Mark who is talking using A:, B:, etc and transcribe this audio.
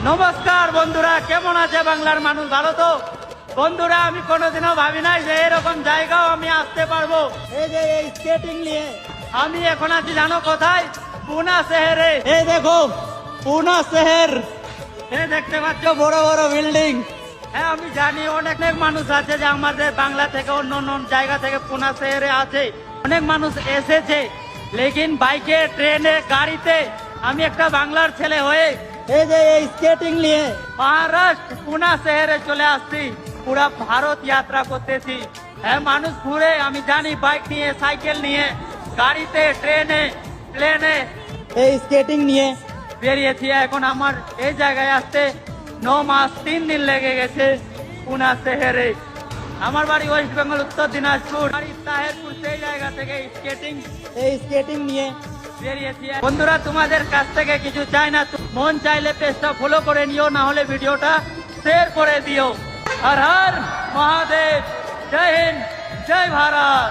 A: নমস্কার বন্ধুরা, কেমন আছে বাংলার মানুষ? ভালো তো বন্ধুরা? আমি কোনোদিনও ভাবি নাই যে এরকম জায়গাও আমি আসতে পারবো। এই যে এই স্কেটিং নিয়ে আমি এখন আছি জানো কোথায়? পুনা শহরে। এই দেখো পুনা শহর, এই দেখতে পাচ্ছ বড় বড় বিল্ডিং। হ্যাঁ আমি জানি অনেক মানুষ আছে যে আমাদের বাংলা থেকে অন্য অন্য জায়গা থেকে পুনা শহরে আছে, অনেক মানুষ এসেছে, লেকিন বাইকে, ট্রেনে, গাড়িতে আমি একটা বাংলার ছেলে হয়ে এই যে এই স্কেটিং নিয়ে মহারাষ্ট্র পুনা শহরে চলে আসছি। পুরা ভারত যাত্রা করতেছি। হ্যাঁ মানুষ ঘুরে, আমি জানি, বাইক নিয়ে, সাইকেল নিয়ে, গাড়িতে, ট্রেনে, প্লেনে, এই স্কেটিং নিয়ে বেরিয়েছি। এখন আমার এই জায়গায় আসতে 9 মাস 3 দিন লেগে গেছে পুনা শহরে। আমার বাড়ি ওয়েস্ট বেঙ্গল, উত্তর দিনাজপুর, বাড়ি তাহেরপুর। সেই জায়গা থেকে এই স্কেটিং নিয়ে বেরিয়েছি। বন্ধুরা তোমাদের কাছ থেকে কিছু চাই না, মন চাইলে পেজটা ফলো করে নিও, না হলে ভিডিওটা শেয়ার করে দিও। হর হর মহাদেব, জয় হিন্দ, জয় ভারত।